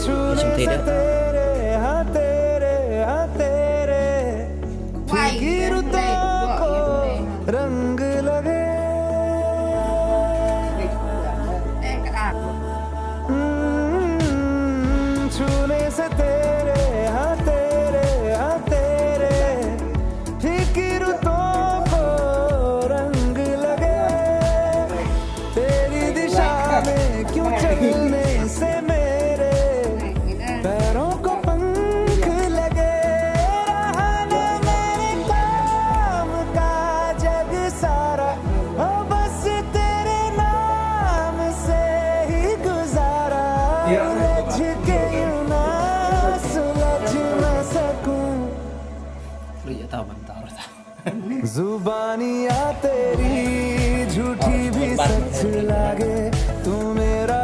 छूने से तेरे हाँ तेरे हाँ तेरे फीकी रुतों को रंग लगे छूने से तेरे हाँ तेरे हाँ तेरे फीकी रुतों को रंग लगे तेरी दिशा में क्यों चलने से मेरे पैरों को पंख लगे रहा ना मेरे काम का जग सारा हो बस तेरे नाम से ही गुजारा उलझ के यूं ना सुलझ ना सकूं जुबानियाँ तेरी झूठी भी सच लागे तू मेरा